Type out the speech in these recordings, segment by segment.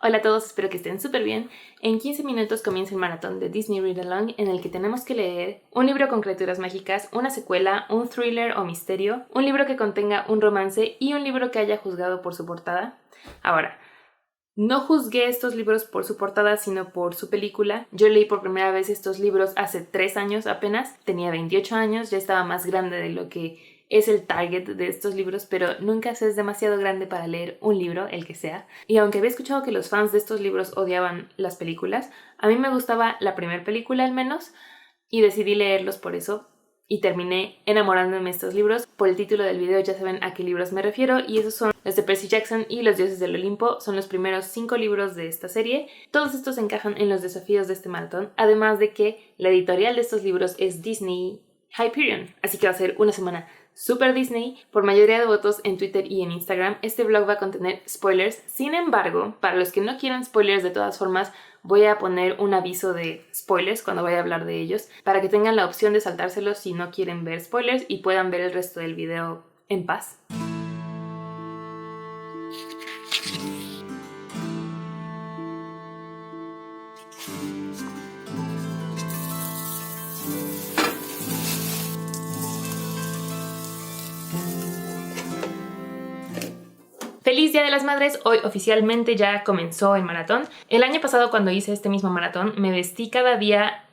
Hola a todos, espero que estén súper bien. En 15 minutos comienza el maratón de Disney Read Along en el que tenemos que leer un libro con criaturas mágicas, una secuela, un thriller o misterio, un libro que contenga un romance y un libro que haya juzgado por su portada. Ahora, no juzgué estos libros por su portada, sino por su película. Yo leí por primera vez estos libros hace 3 años apenas, tenía 28 años, ya estaba más grande de lo que es el target de estos libros, pero nunca se es demasiado grande para leer un libro, el que sea. Y aunque había escuchado que los fans de estos libros odiaban las películas, a mí me gustaba la primera película al menos, y decidí leerlos por eso. Y terminé enamorándome de estos libros. Por el título del video ya saben a qué libros me refiero, y esos son los de Percy Jackson y Los Dioses del Olimpo. Son los primeros 5 libros de esta serie. Todos estos encajan en los desafíos de este maratón, además de que la editorial de estos libros es Disney Hyperion, así que va a ser una semana Super Disney. Por mayoría de votos en Twitter y en Instagram, este vlog va a contener spoilers. Sin embargo, para los que no quieran spoilers, de todas formas, voy a poner un aviso de spoilers cuando vaya a hablar de ellos, para que tengan la opción de saltárselos si no quieren ver spoilers y puedan ver el resto del video en paz. ¡Feliz Día de las Madres! Hoy oficialmente ya comenzó el maratón. El año pasado, cuando hice este mismo maratón, me vestí cada día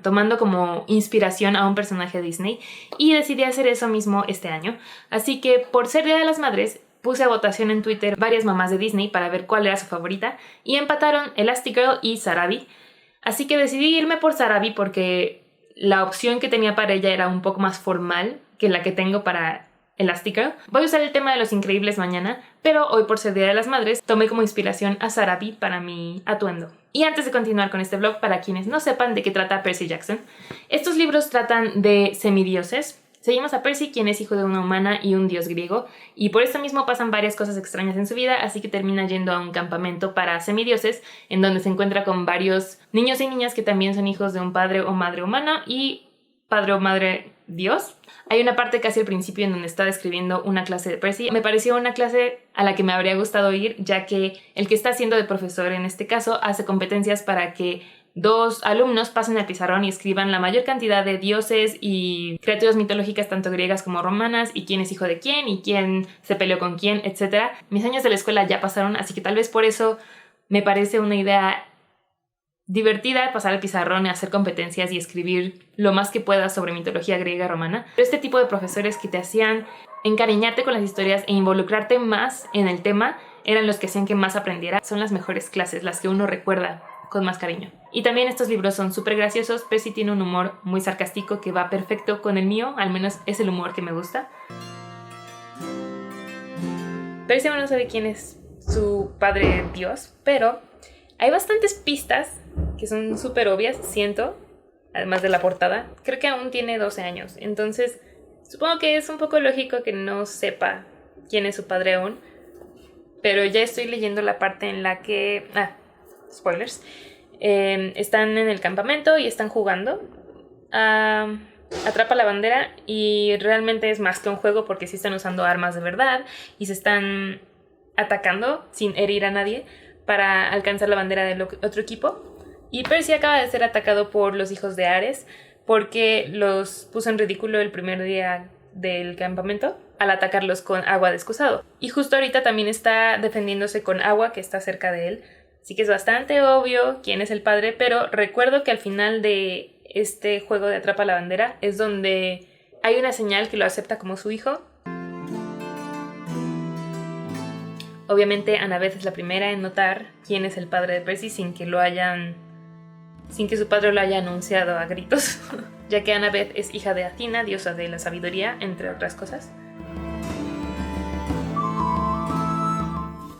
tomando como inspiración a un personaje de Disney, y decidí hacer eso mismo este año. Así que por ser Día de las Madres, puse a votación en Twitter varias mamás de Disney para ver cuál era su favorita, y empataron Elastigirl y Sarabi. Así que decidí irme por Sarabi porque la opción que tenía para ella era un poco más formal que la que tengo para Elastigirl. Voy a usar el tema de Los Increíbles mañana, pero hoy, por ser Día de las Madres, tomé como inspiración a Sarabi para mi atuendo. Y antes de continuar con este vlog, para quienes no sepan de qué trata Percy Jackson, estos libros tratan de semidioses. Seguimos a Percy, quien es hijo de una humana y un dios griego, y por esto mismo pasan varias cosas extrañas en su vida, así que termina yendo a un campamento para semidioses, en donde se encuentra con varios niños y niñas que también son hijos de un padre o madre humana y padre o madre dios. Hay una parte casi al principio en donde está describiendo una clase de Percy. Me pareció una clase a la que me habría gustado ir, ya que el que está haciendo de profesor en este caso hace competencias para que 2 alumnos pasen al pizarrón y escriban la mayor cantidad de dioses y criaturas mitológicas, tanto griegas como romanas, y quién es hijo de quién y quién se peleó con quién, etc. Mis años de la escuela ya pasaron, así que tal vez por eso me parece una idea divertida pasar al pizarrón y hacer competencias y escribir lo más que puedas sobre mitología griega y romana. Pero este tipo de profesores que te hacían encariñarte con las historias e involucrarte más en el tema eran los que hacían que más aprendiera. Son las mejores clases, las que uno recuerda con más cariño. Y también estos libros son súper graciosos. Percy tiene un humor muy sarcástico que va perfecto con el mío, al menos es el humor que me gusta. Percy no sabe quién es su padre dios, pero hay bastantes pistas que son súper obvias, siento, además de la portada. Creo que aún tiene 12 años, entonces supongo que es un poco lógico que no sepa quién es su padre aún, pero ya estoy leyendo la parte en la que... spoilers. Están en el campamento y están jugando a Atrapa la Bandera, y realmente es más que un juego porque sí están usando armas de verdad y se están atacando sin herir a nadie para alcanzar la bandera del otro equipo. Y Percy acaba de ser atacado por los hijos de Ares porque los puso en ridículo el primer día del campamento al atacarlos con agua de excusado. Y justo ahorita también está defendiéndose con agua que está cerca de él. Así que es bastante obvio quién es el padre, pero recuerdo que al final de este juego de Atrapa la Bandera es donde hay una señal que lo acepta como su hijo. Obviamente Annabeth es la primera en notar quién es el padre de Percy sin que su padre lo haya anunciado a gritos, ya que Annabeth es hija de Athena, diosa de la sabiduría, entre otras cosas.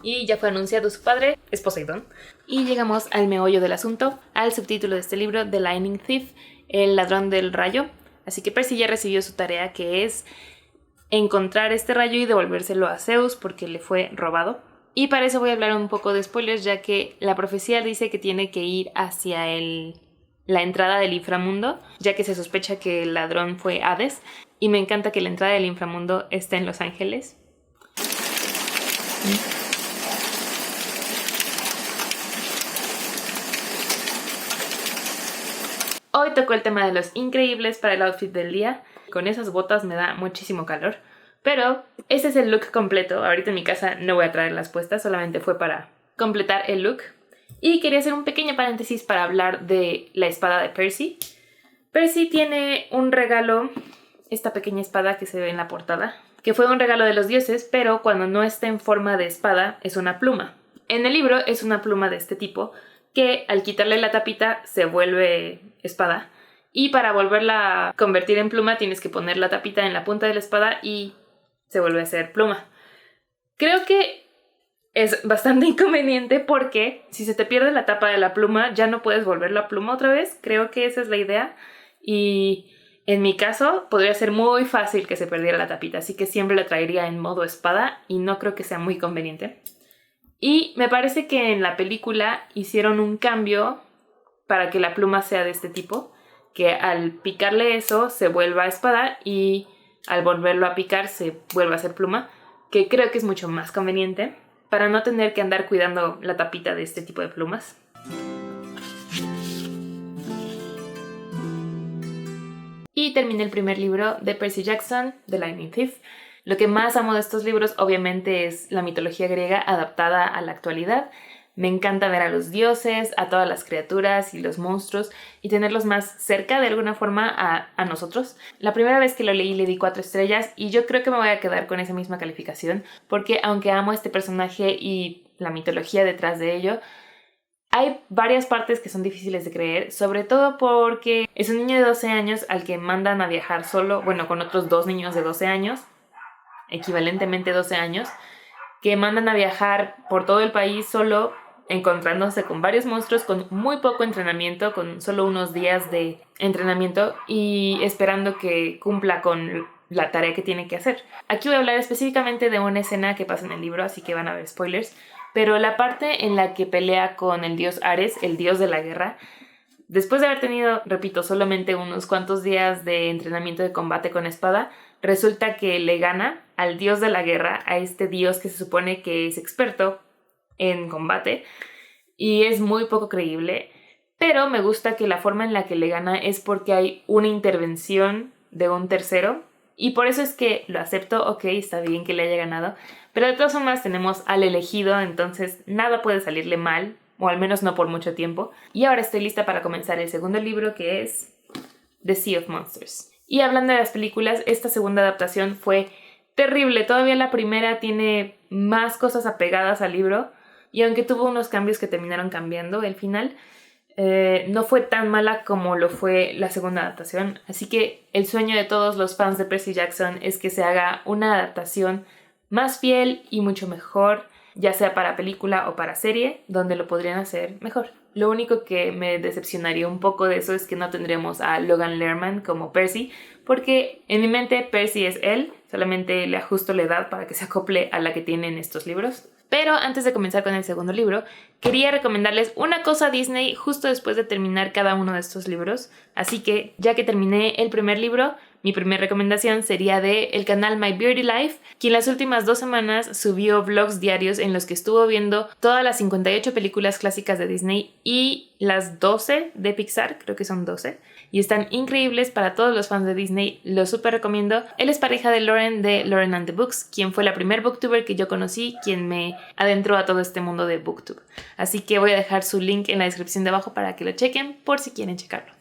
Y ya fue anunciado su padre, es Poseidón. Y llegamos al meollo del asunto, al subtítulo de este libro, The Lightning Thief, el ladrón del rayo. Así que Percy ya recibió su tarea, que es encontrar este rayo y devolvérselo a Zeus porque le fue robado. Y para eso voy a hablar un poco de spoilers, ya que la profecía dice que tiene que ir hacia la entrada del inframundo, ya que se sospecha que el ladrón fue Hades. Y me encanta que la entrada del inframundo esté en Los Ángeles. Hoy tocó el tema de los increíbles para el outfit del día. Con esas botas me da muchísimo calor. Pero ese es el look completo. Ahorita en mi casa no voy a traer las puestas, solamente fue para completar el look. Y quería hacer un pequeño paréntesis para hablar de la espada de Percy. Percy tiene un regalo, esta pequeña espada que se ve en la portada, que fue un regalo de los dioses, pero cuando no está en forma de espada es una pluma. En el libro es una pluma de este tipo, que al quitarle la tapita se vuelve espada. Y para volverla a convertir en pluma tienes que poner la tapita en la punta de la espada y se vuelve a ser pluma. Creo que es bastante inconveniente porque si se te pierde la tapa de la pluma ya no puedes volver la pluma otra vez. Creo que esa es la idea. Y en mi caso podría ser muy fácil que se perdiera la tapita, así que siempre la traería en modo espada y no creo que sea muy conveniente. Y me parece que en la película hicieron un cambio para que la pluma sea de este tipo, que al picarle eso se vuelva espada y al volverlo a picar se vuelva a ser pluma, que creo que es mucho más conveniente para no tener que andar cuidando la tapita de este tipo de plumas. Y terminé el primer libro de Percy Jackson, The Lightning Thief. Lo que más amo de estos libros obviamente es la mitología griega adaptada a la actualidad. Me encanta ver a los dioses, a todas las criaturas y los monstruos y tenerlos más cerca de alguna forma a nosotros. La primera vez que lo leí le di 4 estrellas y yo creo que me voy a quedar con esa misma calificación porque aunque amo a este personaje y la mitología detrás de ello, hay varias partes que son difíciles de creer, sobre todo porque es un niño de 12 años al que mandan a viajar solo, bueno, con otros 2 niños de 12 años, equivalentemente 12 años, que mandan a viajar por todo el país solo, encontrándose con varios monstruos, con muy poco entrenamiento, con solo unos días de entrenamiento y esperando que cumpla con la tarea que tiene que hacer. Aquí voy a hablar específicamente de una escena que pasa en el libro, así que van a haber spoilers, pero la parte en la que pelea con el dios Ares, el dios de la guerra, después de haber tenido, repito, solamente unos cuantos días de entrenamiento de combate con espada, resulta que le gana al dios de la guerra, a este dios que se supone que es experto en combate, y es muy poco creíble, pero me gusta que la forma en la que le gana es porque hay una intervención de un tercero, y por eso es que lo acepto, ok, está bien que le haya ganado, pero de todas formas tenemos al elegido, entonces nada puede salirle mal, o al menos no por mucho tiempo. Y ahora estoy lista para comenzar el segundo libro, que es The Sea of Monsters. Y hablando de las películas, esta segunda adaptación fue terrible. Todavía la primera tiene más cosas apegadas al libro, y aunque tuvo unos cambios que terminaron cambiando el final, no fue tan mala como lo fue la segunda adaptación. Así que el sueño de todos los fans de Percy Jackson es que se haga una adaptación más fiel y mucho mejor, ya sea para película o para serie, donde lo podrían hacer mejor. Lo único que me decepcionaría un poco de eso es que no tendremos a Logan Lerman como Percy, porque en mi mente Percy es él, solamente le ajusto la edad para que se acople a la que tienen estos libros. Pero antes de comenzar con el segundo libro, quería recomendarles una cosa a Disney justo después de terminar cada uno de estos libros. Así que, ya que terminé el primer libro, mi primera recomendación sería de el canal My Beardy Life, quien las últimas 2 semanas subió vlogs diarios en los que estuvo viendo todas las 58 películas clásicas de Disney y las 12 de Pixar, creo que son 12, y están increíbles para todos los fans de Disney, lo súper recomiendo. Él es pareja de Lauren and the Books, quien fue la primer booktuber que yo conocí, quien me adentró a todo este mundo de booktube. Así que voy a dejar su link en la descripción de abajo para que lo chequen por si quieren checarlo.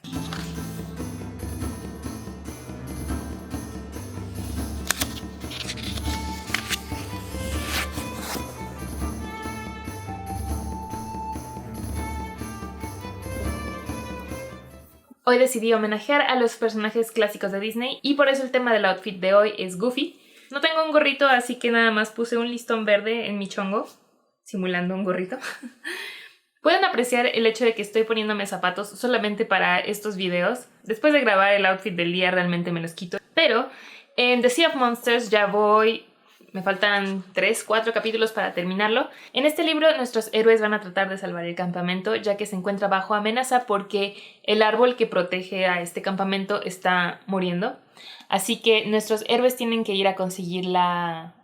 Hoy decidí homenajear a los personajes clásicos de Disney y por eso el tema del outfit de hoy es Goofy. No tengo un gorrito, así que nada más puse un listón verde en mi chongo, simulando un gorrito. Pueden apreciar el hecho de que estoy poniéndome zapatos solamente para estos videos. Después de grabar el outfit del día realmente me los quito. Pero en The Sea of Monsters ya voy... Me faltan 3, 4 capítulos para terminarlo. En este libro nuestros héroes van a tratar de salvar el campamento, ya que se encuentra bajo amenaza porque el árbol que protege a este campamento está muriendo. Así que nuestros héroes tienen que ir a conseguir la...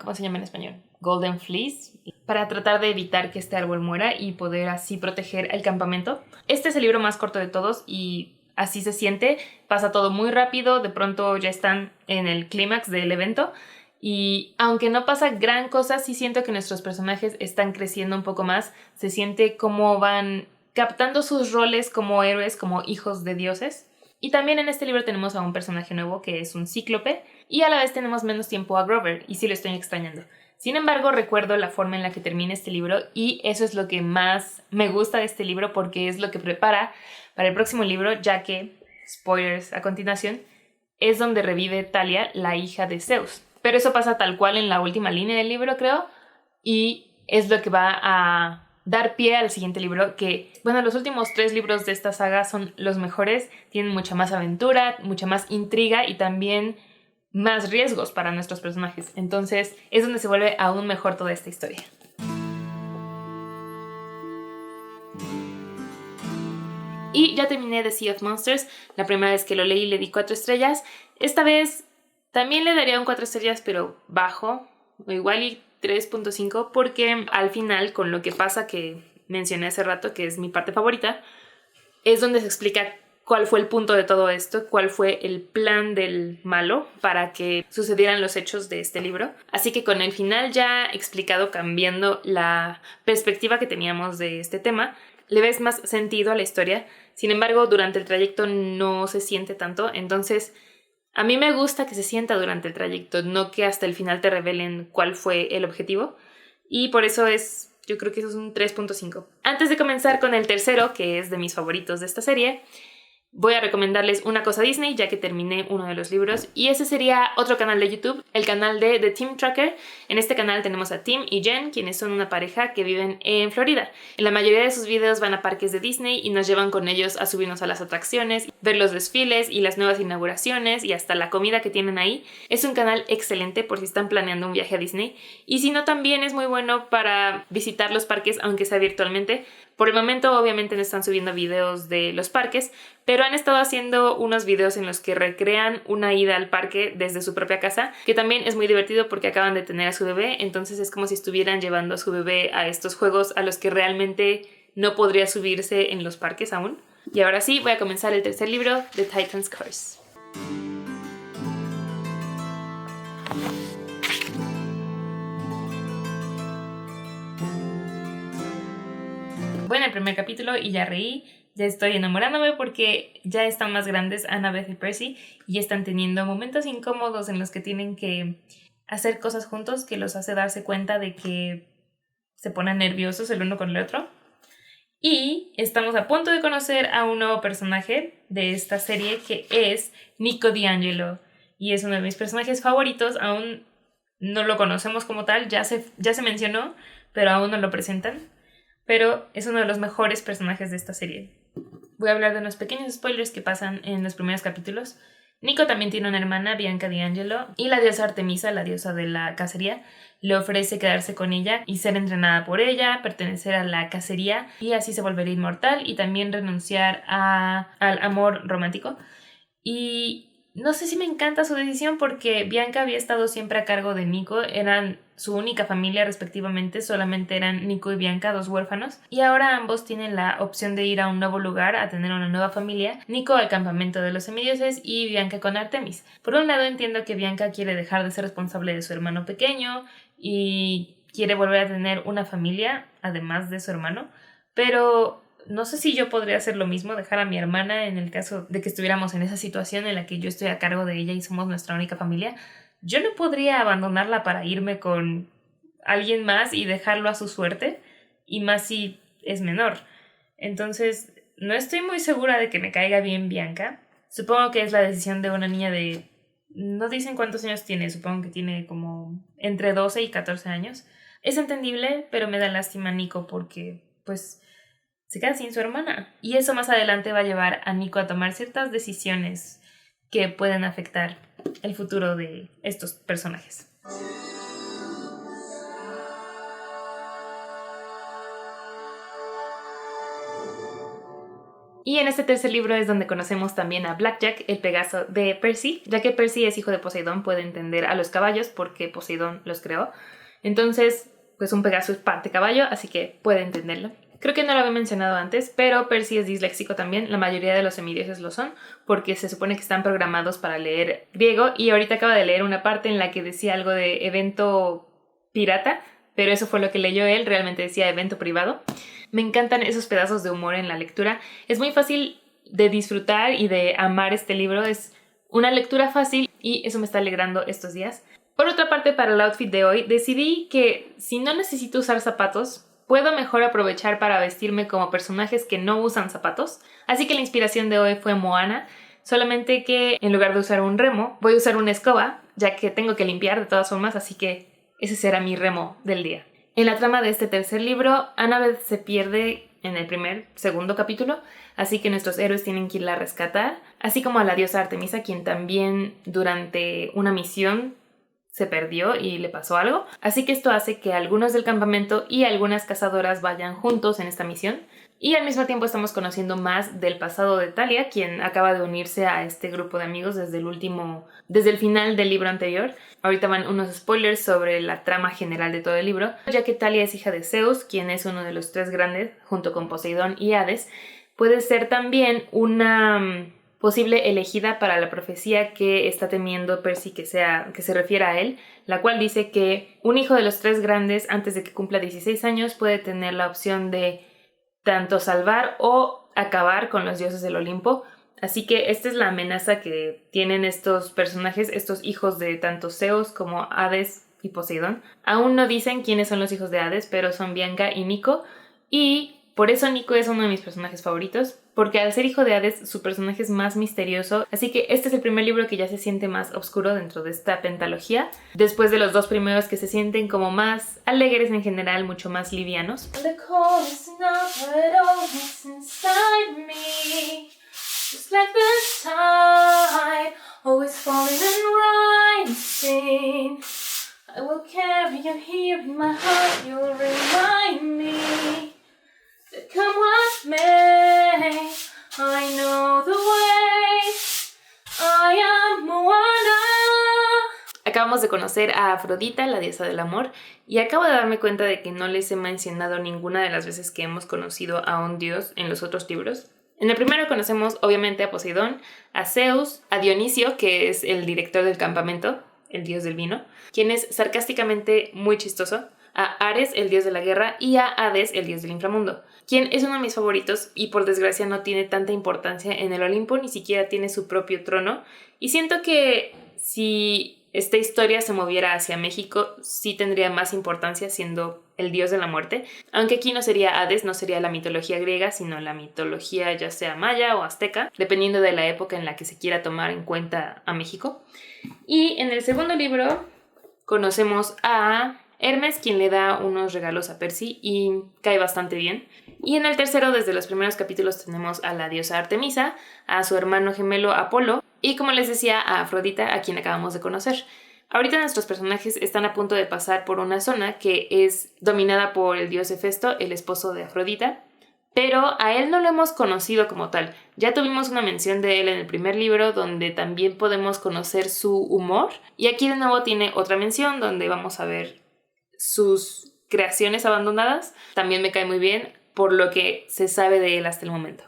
¿cómo se llama en español? Golden Fleece para tratar de evitar que este árbol muera y poder así proteger el campamento. Este es el libro más corto de todos y así se siente, pasa todo muy rápido, de pronto ya están en el clímax del evento y aunque no pasa gran cosa, sí siento que nuestros personajes están creciendo un poco más, se siente cómo van captando sus roles como héroes, como hijos de dioses. Y también en este libro tenemos a un personaje nuevo que es un cíclope y a la vez tenemos menos tiempo a Grover y sí lo estoy extrañando. Sin embargo, recuerdo la forma en la que termina este libro y eso es lo que más me gusta de este libro porque es lo que prepara para el próximo libro, ya que, spoilers a continuación, es donde revive Thalia, la hija de Zeus. Pero eso pasa tal cual en la última línea del libro, creo, y es lo que va a dar pie al siguiente libro, que, bueno, los últimos 3 libros de esta saga son los mejores, tienen mucha más aventura, mucha más intriga y también más riesgos para nuestros personajes. Entonces es donde se vuelve aún mejor toda esta historia. Y ya terminé The Sea of Monsters. La primera vez que lo leí le di 4 estrellas. Esta vez también le daría un 4 estrellas, pero bajo, o igual y 3.5, porque al final, con lo que pasa que mencioné hace rato, que es mi parte favorita, es donde se explica cuál fue el punto de todo esto, cuál fue el plan del malo para que sucedieran los hechos de este libro. Así que con el final ya explicado, cambiando la perspectiva que teníamos de este tema, le ves más sentido a la historia. Sin embargo, durante el trayecto no se siente tanto, entonces a mí me gusta que se sienta durante el trayecto, no que hasta el final te revelen cuál fue el objetivo, y por eso yo creo que eso es un 3.5. Antes de comenzar con el tercero, que es de mis favoritos de esta serie, voy a recomendarles una cosa Disney, ya que terminé uno de los libros, y ese sería otro canal de YouTube, el canal de The Tim Tracker. En este canal tenemos a Tim y Jen, quienes son una pareja que viven en Florida. En la mayoría de sus videos van a parques de Disney y nos llevan con ellos a subirnos a las atracciones, ver los desfiles y las nuevas inauguraciones y hasta la comida que tienen ahí. Es un canal excelente por si están planeando un viaje a Disney, y si no, también es muy bueno para visitar los parques, aunque sea virtualmente. Por el momento obviamente no están subiendo videos de los parques, pero han estado haciendo unos videos en los que recrean una ida al parque desde su propia casa, que también es muy divertido porque acaban de tener a su bebé, entonces es como si estuvieran llevando a su bebé a estos juegos a los que realmente no podría subirse en los parques aún. Y ahora sí, voy a comenzar el tercer libro, The Titan's Curse. Voy en el primer capítulo y ya reí, ya estoy enamorándome porque ya están más grandes Annabeth y Percy y están teniendo momentos incómodos en los que tienen que hacer cosas juntos que los hace darse cuenta de que se ponen nerviosos el uno con el otro. Y estamos a punto de conocer a un nuevo personaje de esta serie que es Nico D'Angelo y es uno de mis personajes favoritos. Aún no lo conocemos como tal, ya se mencionó, pero aún no lo presentan. Pero es uno de los mejores personajes de esta serie. Voy a hablar de unos pequeños spoilers que pasan en los primeros capítulos. Nico también tiene una hermana, Bianca D'Angelo, y la diosa Artemisa, la diosa de la cacería, le ofrece quedarse con ella y ser entrenada por ella, pertenecer a la cacería y así se volvería inmortal y también renunciar al amor romántico. Y no sé si me encanta su decisión porque Bianca había estado siempre a cargo de Nico, eran su única familia respectivamente, solamente eran Nico y Bianca, 2 huérfanos, y ahora ambos tienen la opción de ir a un nuevo lugar, a tener una nueva familia, Nico al campamento de los semidioses y Bianca con Artemis. Por un lado entiendo que Bianca quiere dejar de ser responsable de su hermano pequeño y quiere volver a tener una familia, además de su hermano, pero no sé si yo podría hacer lo mismo, dejar a mi hermana en el caso de que estuviéramos en esa situación en la que yo estoy a cargo de ella y somos nuestra única familia. Yo no podría abandonarla para irme con alguien más y dejarlo a su suerte, y más si es menor. Entonces, no estoy muy segura de que me caiga bien Bianca. Supongo que es la decisión de una niña de... No dicen cuántos años tiene, supongo que tiene como entre 12 y 14 años. Es entendible, pero me da lástima Nico porque, pues, se queda sin su hermana. Y eso más adelante va a llevar a Nico a tomar ciertas decisiones que pueden afectar el futuro de estos personajes. Y en este tercer libro es donde conocemos también a Blackjack, el Pegaso de Percy. Ya que Percy es hijo de Poseidón, puede entender a los caballos porque Poseidón los creó. Entonces, pues un Pegaso es parte caballo, así que puede entenderlo. Creo que no lo había mencionado antes, pero Percy es disléxico también. La mayoría de los semidioses lo son, porque se supone que están programados para leer griego. Y ahorita acaba de leer una parte en la que decía algo de evento pirata, pero eso fue lo que leyó él, realmente decía evento privado. Me encantan esos pedazos de humor en la lectura. Es muy fácil de disfrutar y de amar este libro. Es una lectura fácil y eso me está alegrando estos días. Por otra parte, para el outfit de hoy, decidí que si no necesito usar zapatos, puedo mejor aprovechar para vestirme como personajes que no usan zapatos. Así que la inspiración de hoy fue Moana, solamente que en lugar de usar un remo, voy a usar una escoba, ya que tengo que limpiar de todas formas, así que ese será mi remo del día. En la trama de este tercer libro, Annabeth se pierde en el segundo capítulo, así que nuestros héroes tienen que irla a rescatar, así como a la diosa Artemisa, quien también durante una misión se perdió y le pasó algo. Así que esto hace que algunos del campamento y algunas cazadoras vayan juntos en esta misión. Y al mismo tiempo estamos conociendo más del pasado de Talia, quien acaba de unirse a este grupo de amigos desde el final del libro anterior. Ahorita van unos spoilers sobre la trama general de todo el libro, ya que Talia es hija de Zeus, quien es uno de los tres grandes, junto con Poseidón y Hades. Puede ser también una posible elegida para la profecía que está temiendo Percy que se refiera a él, la cual dice que un hijo de los tres grandes antes de que cumpla 16 años puede tener la opción de tanto salvar o acabar con los dioses del Olimpo. Así que esta es la amenaza que tienen estos personajes, estos hijos de tanto Zeus como Hades y Poseidón. Aún no dicen quiénes son los hijos de Hades, pero son Bianca y Nico, y por eso Nico es uno de mis personajes favoritos, porque al ser hijo de Hades, su personaje es más misterioso, así que este es el primer libro que ya se siente más oscuro dentro de esta pentalogía, después de los dos primeros que se sienten como más alegres en general, mucho más livianos. I will carry you here in my heart, you'll remind me that come what may, I know the way, I am Moana. Acabamos de conocer a Afrodita, la diosa del amor, y acabo de darme cuenta de que no les he mencionado ninguna de las veces que hemos conocido a un dios en los otros libros. En el primero conocemos obviamente a Poseidón, a Zeus, a Dionisio, que es el director del campamento, el dios del vino, quien es sarcásticamente muy chistoso, a Ares, el dios de la guerra, y a Hades, el dios del inframundo, quien es uno de mis favoritos y por desgracia no tiene tanta importancia en el Olimpo, ni siquiera tiene su propio trono, y siento que si esta historia se moviera hacia México, sí tendría más importancia siendo el dios de la muerte, aunque aquí no sería Hades, no sería la mitología griega, sino la mitología ya sea maya o azteca, dependiendo de la época en la que se quiera tomar en cuenta a México. Y en el segundo libro conocemos a Hermes, quien le da unos regalos a Percy y cae bastante bien. Y en el tercero, desde los primeros capítulos, tenemos a la diosa Artemisa, a su hermano gemelo Apolo y, como les decía, a Afrodita, a quien acabamos de conocer. Ahorita nuestros personajes están a punto de pasar por una zona que es dominada por el dios Hefesto, el esposo de Afrodita, pero a él no lo hemos conocido como tal. Ya tuvimos una mención de él en el primer libro, donde también podemos conocer su humor, y aquí de nuevo tiene otra mención donde vamos a ver sus creaciones abandonadas. También me cae muy bien por lo que se sabe de él hasta el momento.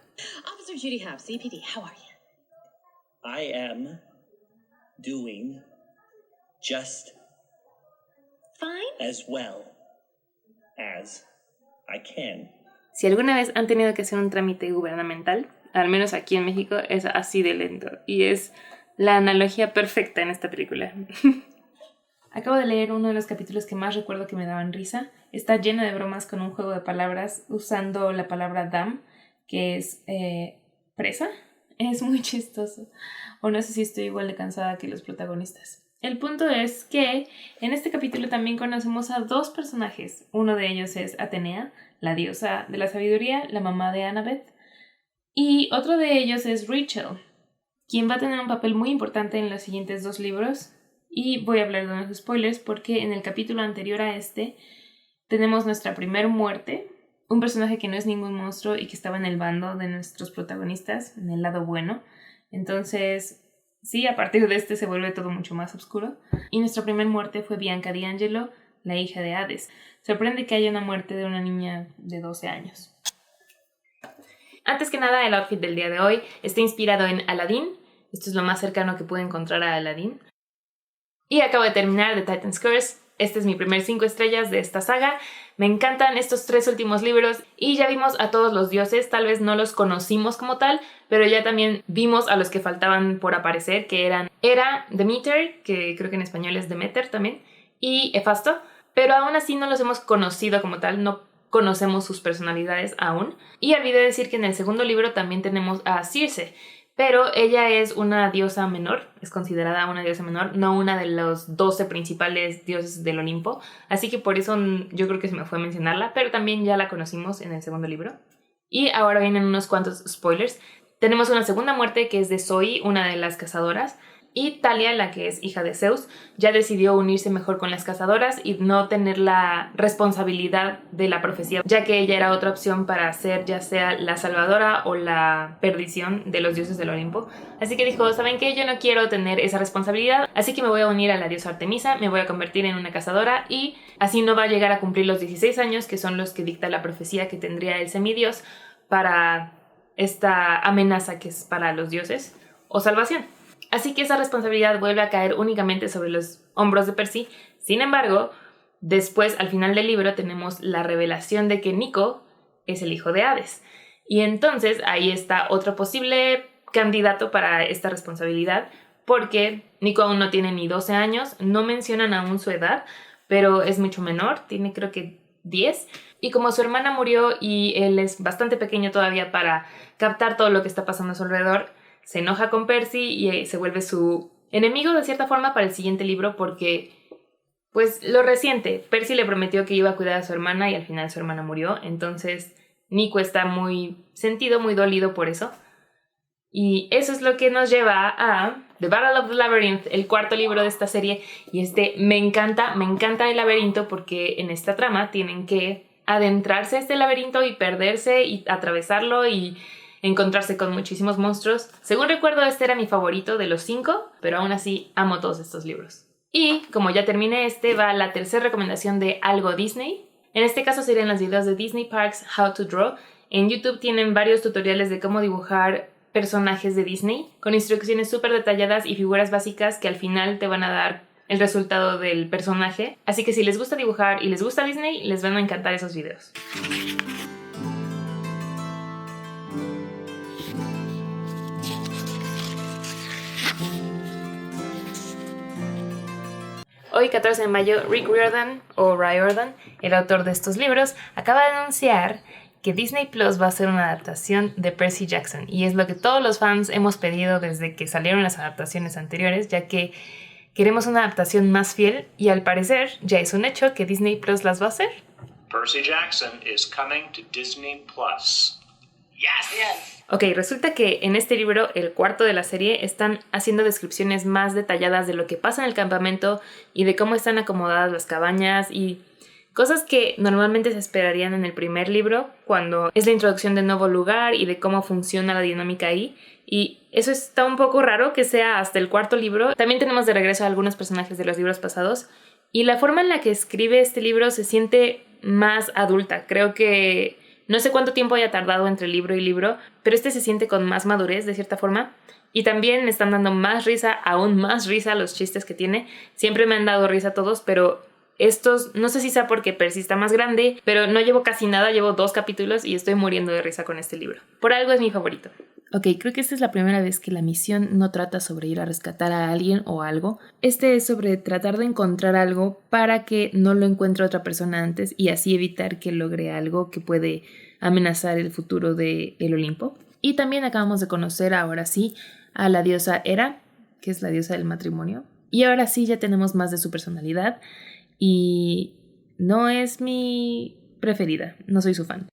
Officer Judy House, CPD, how are you? I am doing just Fine. as well as I can. Si alguna vez han tenido que hacer un trámite gubernamental, al menos aquí en México, es así de lento. Y es la analogía perfecta en esta película. Acabo de leer uno de los capítulos que más recuerdo que me daban risa. Está lleno de bromas con un juego de palabras usando la palabra dam, que es presa. Es muy chistoso. O no sé si estoy igual de cansada que los protagonistas. El punto es que en este capítulo también conocemos a dos personajes. Uno de ellos es Atenea, la diosa de la sabiduría, la mamá de Annabeth. Y otro de ellos es Rachel, quien va a tener un papel muy importante en los siguientes dos libros. Y voy a hablar de unos spoilers porque en el capítulo anterior a este tenemos nuestra primer muerte. Un personaje que no es ningún monstruo y que estaba en el bando de nuestros protagonistas, en el lado bueno. Entonces, sí, a partir de este se vuelve todo mucho más oscuro. Y nuestra primer muerte fue Bianca D'Angelo, la hija de Hades. Sorprende que haya una muerte de una niña de 12 años. Antes que nada, el outfit del día de hoy está inspirado en Aladdin. Esto es lo más cercano que pude encontrar a Aladdin. Y acabo de terminar The Titan's Curse. Este es mi primer 5 estrellas de esta saga. Me encantan estos 3 últimos libros y ya vimos a todos los dioses. Tal vez no los conocimos como tal, pero ya también vimos a los que faltaban por aparecer, que eran Hera, Demeter, que creo que en español es Demeter también, y Hefasto. Pero aún así no los hemos conocido como tal, no conocemos sus personalidades aún. Y olvidé decir que en el segundo libro también tenemos a Circe, pero ella es una diosa menor, es considerada una diosa menor, no una de los 12 principales dioses del Olimpo, así que por eso yo creo que se me fue a mencionarla, pero también ya la conocimos en el segundo libro. Y ahora vienen unos cuantos spoilers. Tenemos una segunda muerte que es de Zoe, una de las cazadoras, y Thalia, la que es hija de Zeus, ya decidió unirse mejor con las cazadoras y no tener la responsabilidad de la profecía, ya que ella era otra opción para ser ya sea la salvadora o la perdición de los dioses del Olimpo. Así que dijo, ¿saben qué? Yo no quiero tener esa responsabilidad, así que me voy a unir a la diosa Artemisa, me voy a convertir en una cazadora y así no va a llegar a cumplir los 16 años, que son los que dicta la profecía que tendría el semidios para esta amenaza que es para los dioses o salvación. Así que esa responsabilidad vuelve a caer únicamente sobre los hombros de Percy. Sin embargo, después, al final del libro, tenemos la revelación de que Nico es el hijo de Hades. Y entonces ahí está otro posible candidato para esta responsabilidad, porque Nico aún no tiene ni 12 años, no mencionan aún su edad, pero es mucho menor, tiene creo que 10. Y como su hermana murió y él es bastante pequeño todavía para captar todo lo que está pasando a su alrededor, se enoja con Percy y se vuelve su enemigo de cierta forma para el siguiente libro porque, pues, lo resiente. Percy le prometió que iba a cuidar a su hermana y al final su hermana murió. Entonces, Nico está muy sentido, muy dolido por eso. Y eso es lo que nos lleva a The Battle of the Labyrinth, el cuarto libro de esta serie. Y me encanta el laberinto porque en esta trama tienen que adentrarse a este laberinto y perderse y atravesarlo y encontrarse con muchísimos monstruos. Según recuerdo, este era mi favorito de los 5, pero aún así amo todos estos libros. Y como ya terminé va la tercera recomendación de Algo Disney. En este caso serían los videos de Disney Parks How to Draw. En YouTube tienen varios tutoriales de cómo dibujar personajes de Disney, con instrucciones súper detalladas y figuras básicas que al final te van a dar el resultado del personaje. Así que si les gusta dibujar y les gusta Disney, les van a encantar esos videos. Hoy, 14 de mayo, Rick Riordan, o Riordan, el autor de estos libros, acaba de anunciar que Disney Plus va a hacer una adaptación de Percy Jackson. Y es lo que todos los fans hemos pedido desde que salieron las adaptaciones anteriores, ya que queremos una adaptación más fiel y al parecer ya es un hecho que Disney Plus las va a hacer. Percy Jackson is coming to Disney Plus. Yes! Ok, resulta que en este libro, el cuarto de la serie, están haciendo descripciones más detalladas de lo que pasa en el campamento y de cómo están acomodadas las cabañas y cosas que normalmente se esperarían en el primer libro, cuando es la introducción de un nuevo lugar y de cómo funciona la dinámica ahí. Y eso está un poco raro que sea hasta el cuarto libro. También tenemos de regreso a algunos personajes de los libros pasados. Y la forma en la que escribe este libro se siente más adulta. Creo que no sé cuánto tiempo haya tardado entre libro y libro, pero este se siente con más madurez de cierta forma. Y también me están dando más risa, aún más risa los chistes que tiene. Siempre me han dado risa todos, pero estos, no sé si sea porque Percy está más grande, pero no llevo casi nada, llevo 2 capítulos y estoy muriendo de risa con este libro. Por algo es mi favorito. Ok, creo que esta es la primera vez que la misión no trata sobre ir a rescatar a alguien o algo. Este es sobre tratar de encontrar algo para que no lo encuentre otra persona antes y así evitar que logre algo que puede amenazar el futuro del Olimpo. Y también acabamos de conocer ahora sí a la diosa Hera, que es la diosa del matrimonio. Y ahora sí ya tenemos más de su personalidad y no es mi preferida, no soy su fan.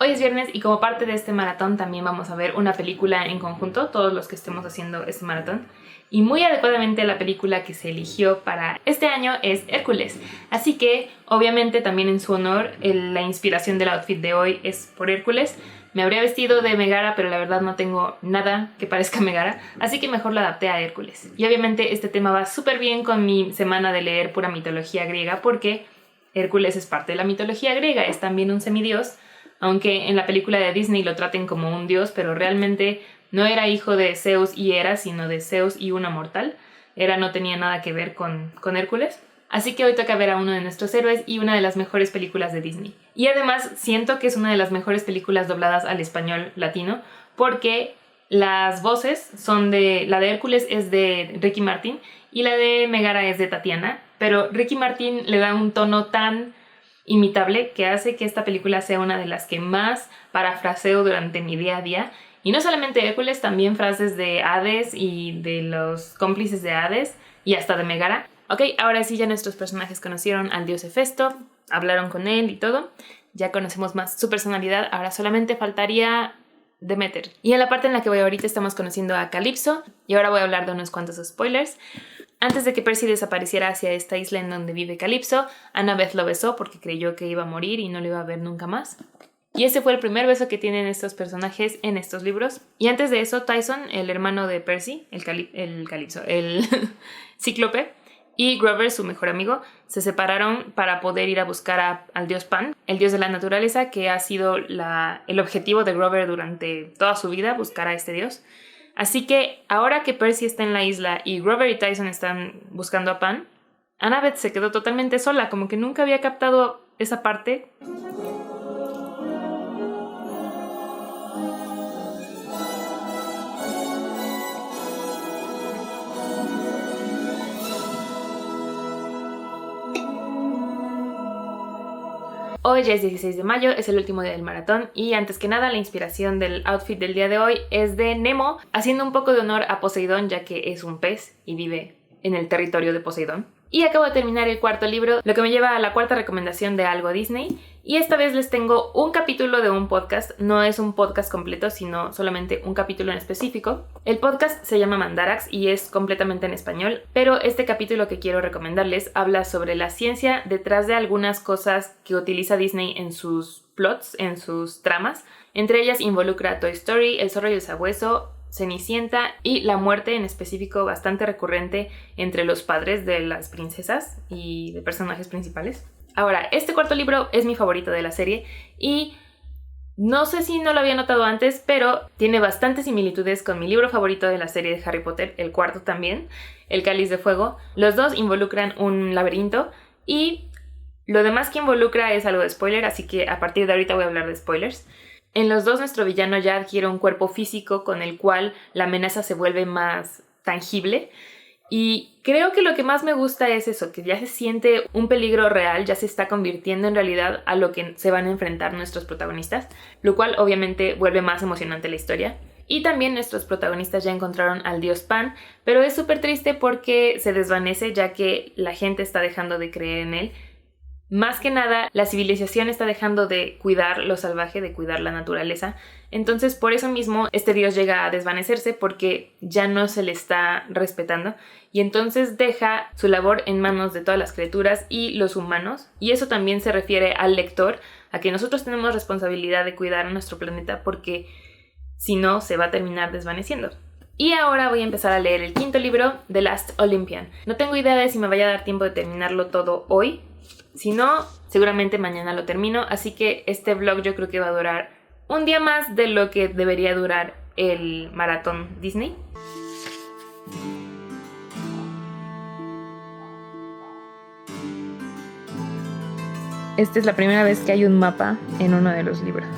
Hoy es viernes y como parte de este maratón también vamos a ver una película en conjunto, todos los que estemos haciendo este maratón. Y muy adecuadamente la película que se eligió para este año es Hércules. Así que obviamente también en su honor la inspiración del outfit de hoy es por Hércules. Me habría vestido de Megara, pero la verdad no tengo nada que parezca Megara, así que mejor lo adapté a Hércules. Y obviamente este tema va súper bien con mi semana de leer pura mitología griega, porque Hércules es parte de la mitología griega, es también un semidios, aunque en la película de Disney lo traten como un dios, pero realmente no era hijo de Zeus y Hera, sino de Zeus y una mortal. Hera no tenía nada que ver con Hércules. Así que hoy toca ver a uno de nuestros héroes y una de las mejores películas de Disney. Y además siento que es una de las mejores películas dobladas al español latino, porque las voces son la de Hércules es de Ricky Martin y la de Megara es de Tatiana, pero Ricky Martin le da un tono tan imitable que hace que esta película sea una de las que más parafraseo durante mi día a día. Y no solamente Hércules, también frases de Hades y de los cómplices de Hades y hasta de Megara. Ok, ahora sí ya nuestros personajes conocieron al dios Hefesto, hablaron con él y todo. Ya conocemos más su personalidad, ahora solamente faltaría Demeter. Y en la parte en la que voy ahorita estamos conociendo a Calipso y ahora voy a hablar de unos cuantos spoilers. Antes de que Percy desapareciera hacia esta isla en donde vive Calipso, Annabeth lo besó porque creyó que iba a morir y no lo iba a ver nunca más. Y ese fue el primer beso que tienen estos personajes en estos libros. Y antes de eso, Tyson, el hermano de Percy, el Calipso, el Cíclope, y Grover, su mejor amigo, se separaron para poder ir a buscar al dios Pan, el dios de la naturaleza, que ha sido el objetivo de Grover durante toda su vida, buscar a este dios. Así que ahora que Percy está en la isla y Grover y Tyson están buscando a Pan, Annabeth se quedó totalmente sola, como que nunca había captado esa parte. Hoy ya es 16 de mayo, es el último día del maratón y antes que nada la inspiración del outfit del día de hoy es de Nemo, haciendo un poco de honor a Poseidón ya que es un pez y vive en el territorio de Poseidón. Y acabo de terminar el cuarto libro, lo que me lleva a la cuarta recomendación de algo Disney. Y esta vez les tengo un capítulo de un podcast, no es un podcast completo, sino solamente un capítulo en específico. El podcast se llama Mandarax y es completamente en español, pero este capítulo que quiero recomendarles habla sobre la ciencia detrás de algunas cosas que utiliza Disney en sus plots, en sus tramas. Entre ellas involucra Toy Story, El zorro y el sabueso, Cenicienta y la muerte en específico bastante recurrente entre los padres de las princesas y de personajes principales. Ahora, este cuarto libro es mi favorito de la serie y no sé si no lo había notado antes, pero tiene bastantes similitudes con mi libro favorito de la serie de Harry Potter, el cuarto también, El Cáliz de Fuego. Los dos involucran un laberinto y lo demás que involucra es algo de spoiler, así que a partir de ahorita voy a hablar de spoilers. En los dos nuestro villano ya adquiere un cuerpo físico con el cual la amenaza se vuelve más tangible y creo que lo que más me gusta es eso, que ya se siente un peligro real, ya se está convirtiendo en realidad a lo que se van a enfrentar nuestros protagonistas, lo cual obviamente vuelve más emocionante la historia. Y también nuestros protagonistas ya encontraron al dios Pan, pero es súper triste porque se desvanece ya que la gente está dejando de creer en él. Más que nada, la civilización está dejando de cuidar lo salvaje, de cuidar la naturaleza. Entonces, por eso mismo, este dios llega a desvanecerse porque ya no se le está respetando. Y entonces deja su labor en manos de todas las criaturas y los humanos. Y eso también se refiere al lector, a que nosotros tenemos responsabilidad de cuidar a nuestro planeta porque si no, se va a terminar desvaneciendo. Y ahora voy a empezar a leer el quinto libro, The Last Olympian. No tengo idea de si me vaya a dar tiempo de terminarlo todo hoy. Si no, seguramente mañana lo termino, así que este vlog yo creo que va a durar un día más de lo que debería durar el maratón Disney. Esta es la primera vez que hay un mapa en uno de los libros.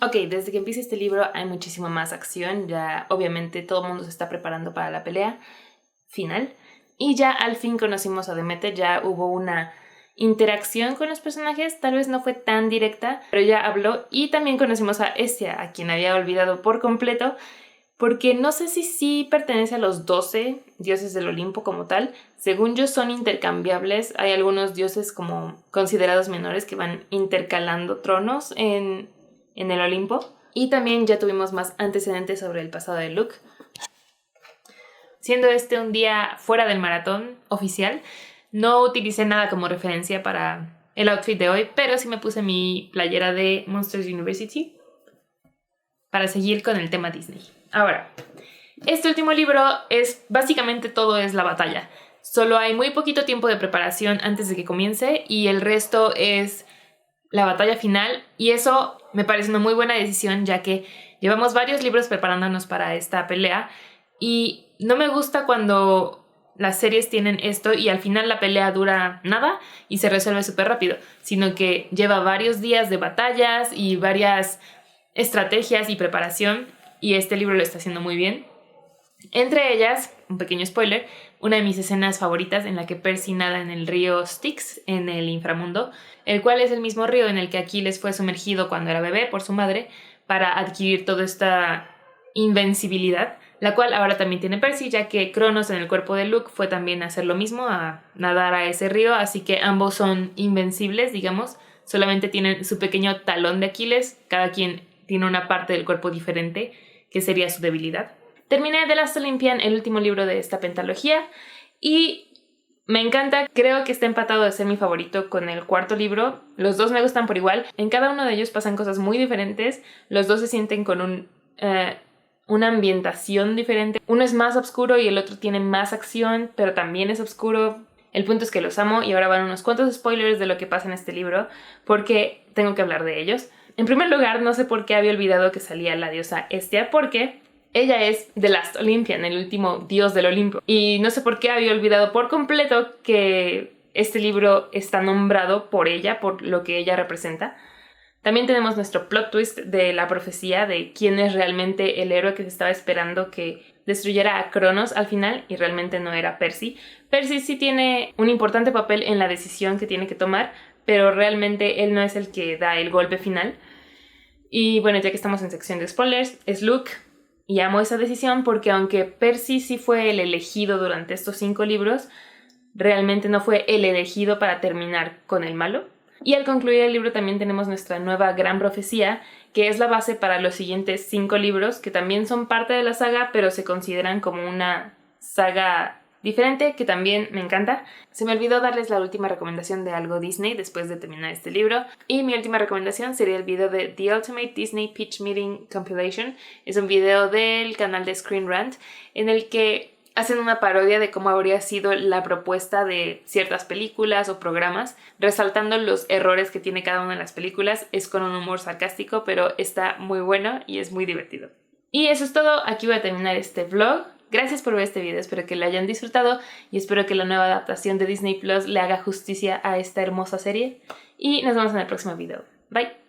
Ok, desde que empieza este libro hay muchísima más acción, ya obviamente todo el mundo se está preparando para la pelea final y ya al fin conocimos a Demeter, ya hubo una interacción con los personajes, tal vez no fue tan directa, pero ya habló y también conocimos a Hestia, a quien había olvidado por completo, porque no sé si sí pertenece a los 12 dioses del Olimpo como tal, según yo son intercambiables, hay algunos dioses como considerados menores que van intercalando tronos en el Olimpo. Y también ya tuvimos más antecedentes sobre el pasado de Luke. Siendo este un día fuera del maratón oficial, No utilicé nada como referencia para el outfit de hoy, pero sí me puse mi playera de Monsters University para seguir con el tema Disney. Ahora, este último libro es básicamente todo es la batalla. Solo hay muy poquito tiempo de preparación antes de que comience y el resto es la batalla final, y eso me parece una muy buena decisión, ya que llevamos varios libros preparándonos para esta pelea y no me gusta cuando las series tienen esto y al final la pelea dura nada y se resuelve súper rápido, sino que lleva varios días de batallas y varias estrategias y preparación, y este libro lo está haciendo muy bien. Entre ellas, un pequeño spoiler, una de mis escenas favoritas en la que Percy nada en el río Styx, en el inframundo, el cual es el mismo río en el que Aquiles fue sumergido cuando era bebé por su madre para adquirir toda esta invencibilidad, la cual ahora también tiene Percy, ya que Cronos en el cuerpo de Luke fue también a hacer lo mismo, a nadar a ese río, así que ambos son invencibles, digamos, solamente tienen su pequeño talón de Aquiles, cada quien tiene una parte del cuerpo diferente, que sería su debilidad. Terminé The Last Olympian, el último libro de esta pentalogía, y me encanta, creo que está empatado de ser mi favorito con el cuarto libro. Los dos me gustan por igual, en cada uno de ellos pasan cosas muy diferentes, los dos se sienten con una ambientación diferente. Uno es más oscuro y el otro tiene más acción, pero también es oscuro. El punto es que los amo y ahora van unos cuantos spoilers de lo que pasa en este libro, porque tengo que hablar de ellos. En primer lugar, no sé por qué había olvidado que salía la diosa Hestia, porque ella es The Last Olympian, el último dios del Olimpo. Y no sé por qué había olvidado por completo que este libro está nombrado por ella, por lo que ella representa. También tenemos nuestro plot twist de la profecía de quién es realmente el héroe que se estaba esperando que destruyera a Cronos al final, y realmente no era Percy. Percy sí tiene un importante papel en la decisión que tiene que tomar, pero realmente él no es el que da el golpe final. Y bueno, ya que estamos en sección de spoilers, es Luke. Y amo esa decisión porque aunque Percy sí fue el elegido durante estos 5 libros, realmente no fue el elegido para terminar con el malo. Y al concluir el libro también tenemos nuestra nueva gran profecía, que es la base para los siguientes 5 libros, que también son parte de la saga, pero se consideran como una saga diferente, que también me encanta. Se me olvidó darles la última recomendación de algo Disney después de terminar este libro, y mi última recomendación sería el video de The Ultimate Disney Pitch Meeting Compilation. Es un video del canal de Screen Rant en el que hacen una parodia de cómo habría sido la propuesta de ciertas películas o programas, resaltando los errores que tiene cada una de las películas. Es con un humor sarcástico, pero está muy bueno y es muy divertido. Y eso es todo, aquí voy a terminar este vlog. Gracias por ver este video, espero que lo hayan disfrutado y espero que la nueva adaptación de Disney Plus le haga justicia a esta hermosa serie. Y nos vemos en el próximo video. Bye.